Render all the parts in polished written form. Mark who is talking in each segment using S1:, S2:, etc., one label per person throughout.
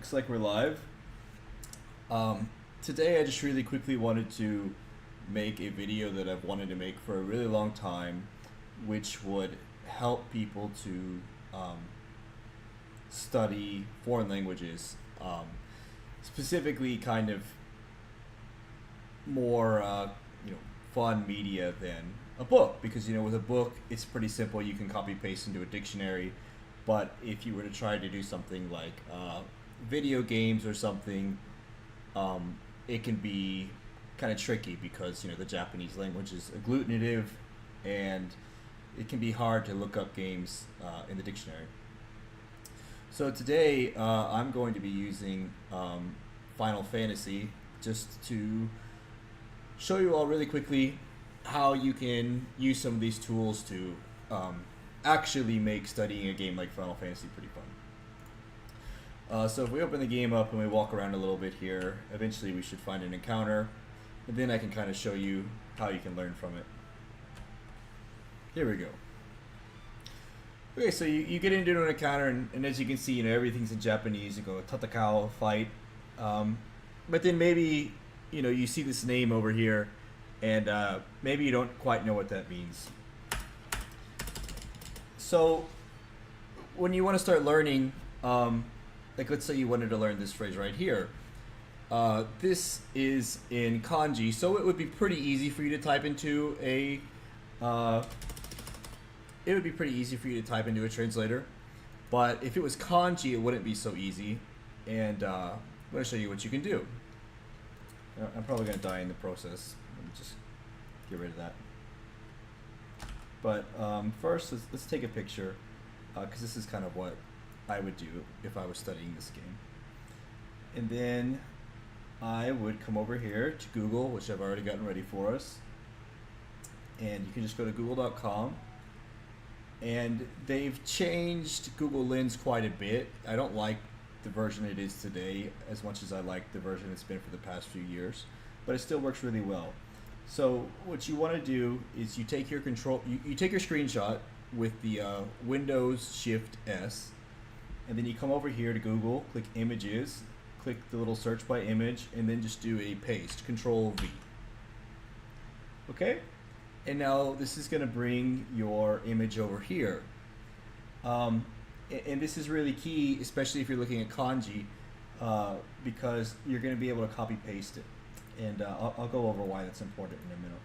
S1: Looks like we're live. Today I just really quickly wanted to make a video that I've wanted to make for a really long time, which would help people to study foreign languages, specifically kind of more fun media than a book, because with a book it's pretty simple. You can copy paste into a dictionary, but if you were to try to do something like video games or something, it can be kind of tricky because the Japanese language is agglutinative, and it can be hard to look up games in the dictionary. So today I'm going to be using Final Fantasy just to show you all really quickly how you can use some of these tools to actually make studying a game like Final Fantasy pretty fun. So if we open the game up and we walk around a little bit here, eventually we should find an encounter, and then I can kind of show you how you can learn from it. Here we go. Okay, so you get into an encounter, and as you can see, everything's in Japanese. You go tatakao, fight, but then maybe you see this name over here, and maybe you don't quite know what that means. So when you want to start learning, like let's say you wanted to learn this phrase right here. This is in kanji, so it would be pretty easy for you to type into a translator. But if it was kanji, it wouldn't be so easy. And I'm going to show you what you can do. I'm probably going to die in the process. Let me just get rid of that. But first, let's take a picture, because this is kind of what I would do if I was studying this game. And then I would come over here to Google, which I've already gotten ready for us. And you can just go to google.com. And they've changed Google Lens quite a bit. I don't like the version it is today as much as I like the version it's been for the past few years, but it still works really well. So what you want to do is you take your you take your screenshot with the Windows Shift S, and then you come over here to Google, click Images, click the little search by image, and then just do a paste, Control V. Okay? And now this is going to bring your image over here. And this is really key, especially if you're looking at kanji, because you're going to be able to copy paste it. And I'll go over why that's important in a minute.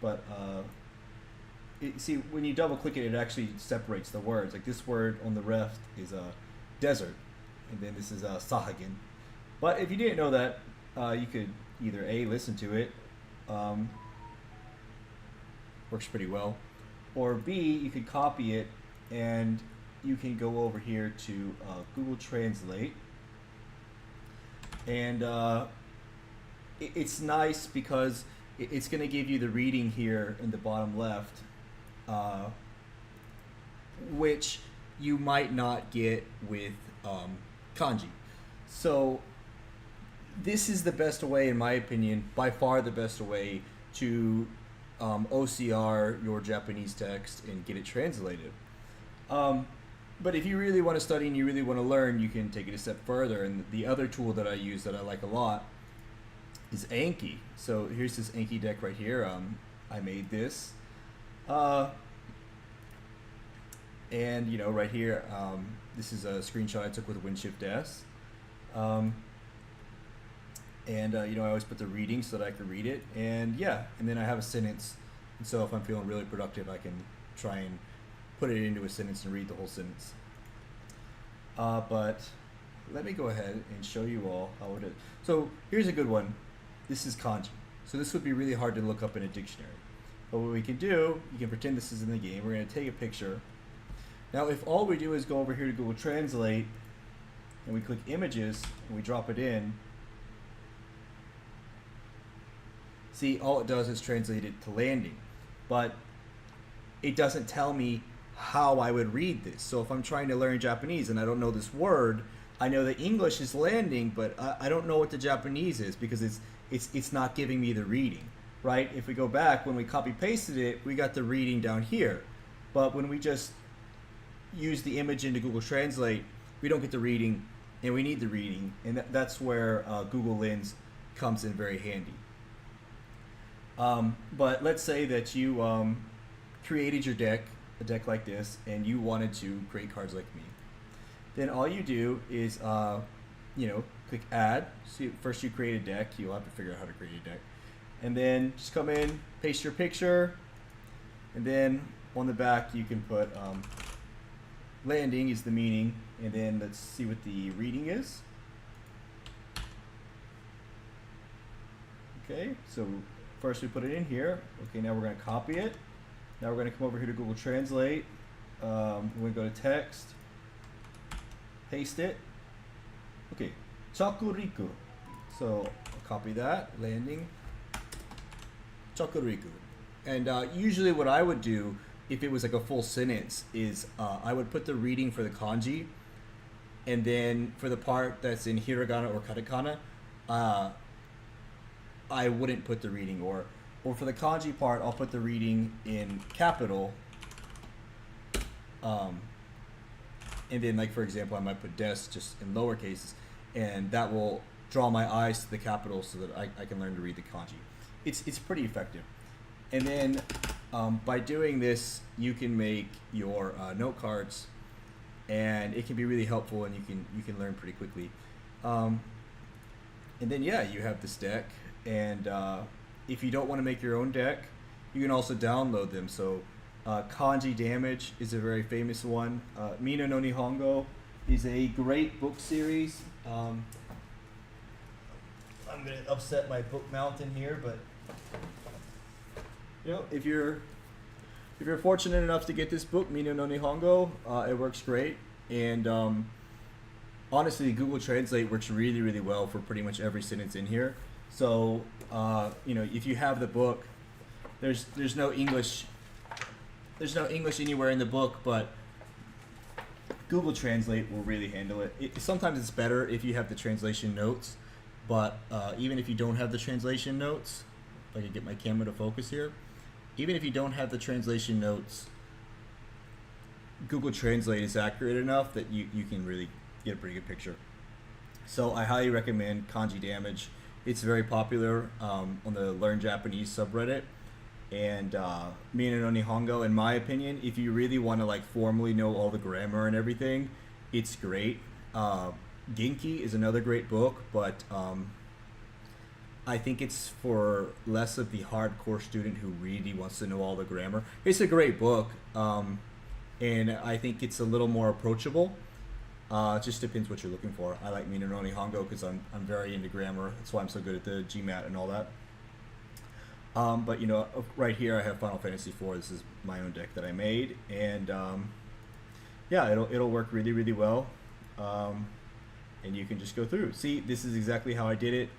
S1: But see, when you double click it, it actually separates the words. Like this word on the left is a desert, and then this is a Sahagin. But if you didn't know that, you could either A, listen to it, works pretty well, or B, you could copy it, and you can go over here to Google Translate, and it's nice because it's going to give you the reading here in the bottom left, which you might not get with kanji. So this is the best way, in my opinion, by far the best way to OCR your Japanese text and get it translated. But if you really want to study and you really want to learn, you can take it a step further. And the other tool that I use that I like a lot is Anki. So here's this Anki deck right here. I made this. And right here, this is a screenshot I took with WinShift S. And I always put the reading so that I could read it, and then I have a sentence, and so if I'm feeling really productive, I can try and put it into a sentence and read the whole sentence. But let me go ahead and show you all how it is. So here's a good one. This is kanji. So this would be really hard to look up in a dictionary. But what we can do, you can pretend this is in the game. We're going to take a picture. Now if all we do is go over here to Google Translate, and we click Images, and we drop it in, see, all it does is translate it to landing, but it doesn't tell me how I would read this. So if I'm trying to learn Japanese and I don't know this word, I know the English is landing, but I don't know what the Japanese is because it's not giving me the reading, right? If we go back, when we copy pasted it, we got the reading down here, but when we just use the image into Google Translate, we don't get the reading and we need the reading, and that's where Google Lens comes in very handy. But let's say that you created your deck, a deck like this, and you wanted to create cards like me. Then all you do is, click Add. So first you create a deck. You'll have to figure out how to create a deck. And then just come in, paste your picture, and then on the back you can put landing is the meaning, and then let's see what the reading is. Okay, so first we put it in here. Okay, now we're going to copy it. Now we're going to come over here to Google Translate. We're going to go to text, paste it. Okay, Chakuriku. So I'll copy that, landing, Chakuriku. And usually what I would do if it was like a full sentence is I would put the reading for the kanji, and then for the part that's in hiragana or katakana, I wouldn't put the reading, or for the kanji part, I'll put the reading in capital. And then, like, for example, I might put des just in lower cases, and that will draw my eyes to the capital so that I can learn to read the kanji. It's pretty effective. And then by doing this, you can make your note cards, and it can be really helpful, and you can learn pretty quickly. And then you have this deck, and if you don't want to make your own deck, you can also download them. So Kanji Damage is a very famous one. Mina no Nihongo is a great book series. I'm gonna upset my book mountain here, but if you're fortunate enough to get this book, Mina no Nihongo, it works great. And honestly, Google Translate works really, really well for pretty much every sentence in here. So if you have the book, there's no English anywhere in the book, but Google Translate will really handle it. Sometimes it's better if you have the translation notes, but even if you don't have the translation notes, if I can get my camera to focus here, even if you don't have the translation notes, Google Translate is accurate enough that you can really get a pretty good picture. So I highly recommend Kanji Damage. It's very popular on the Learn Japanese subreddit. And Mina no Nihongo, in my opinion, if you really want to formally know all the grammar and everything, it's great. Genki is another great book, but I think it's for less of the hardcore student who really wants to know all the grammar. It's a great book, and I think it's a little more approachable. It just depends what you're looking for. I like Mina no Nihongo because I'm very into grammar. That's why I'm so good at the GMAT and all that. But right here I have Final Fantasy IV. This is my own deck that I made, and it'll work really, really well. And you can just go through. See, this is exactly how I did it.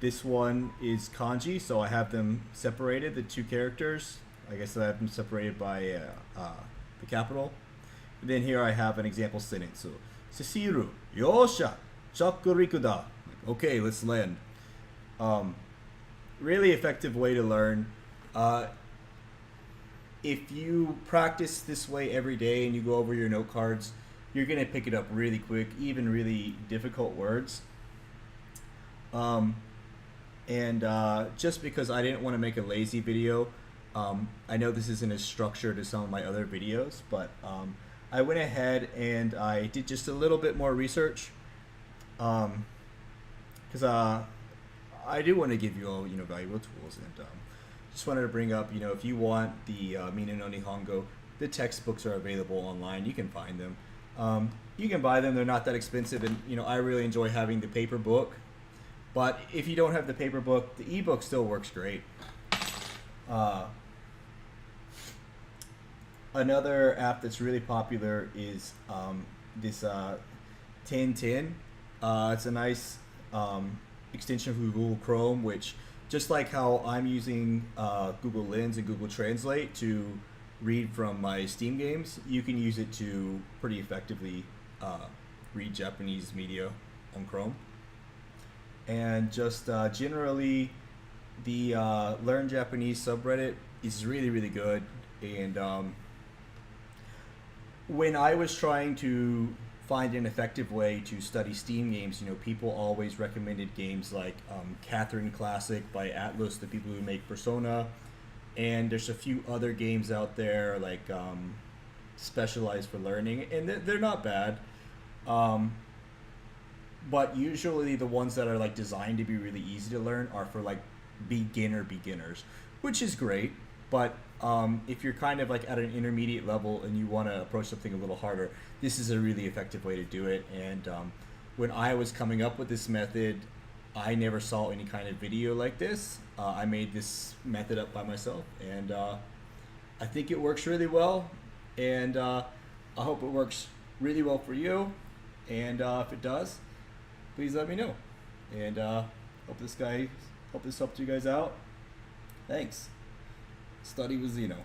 S1: This one is kanji, so I have them separated, the two characters. I guess I have them separated by the capital. And then here I have an example sentence. So, Sesiru, Yosha, Chakuriku da. Okay, let's land. Really effective way to learn. If you practice this way every day and you go over your note cards, you're going to pick it up really quick, even really difficult words. Just because I didn't want to make a lazy video, I know this isn't as structured as some of my other videos, but I went ahead and I did just a little bit more research, because I do want to give you all valuable tools, and just wanted to bring up if you want the Mina no Nihongo, the textbooks are available online. You can find them. You can buy them. They're not that expensive, and I really enjoy having the paper book. But if you don't have the paper book, the ebook still works great. Another app that's really popular is this 1010. It's a nice extension for Google Chrome, which, just like how I'm using Google Lens and Google Translate to read from my Steam games, you can use it to pretty effectively read Japanese media on Chrome. And just generally, the Learn Japanese subreddit is really, really good. And when I was trying to find an effective way to study Steam games, people always recommended games like Catherine Classic by Atlas, the people who make Persona, and there's a few other games out there like Specialized for Learning, and they're not bad. Um, but usually the ones that are like designed to be really easy to learn are for like beginners, which is great. But if you're kind of like at an intermediate level and you want to approach something a little harder, this is a really effective way to do it. And when I was coming up with this method, I never saw any kind of video like this. I made this method up by myself, and I think it works really well. And I hope it works really well for you. And if it does, please let me know. And hope this helped you guys out. Thanks. Study with Zeno.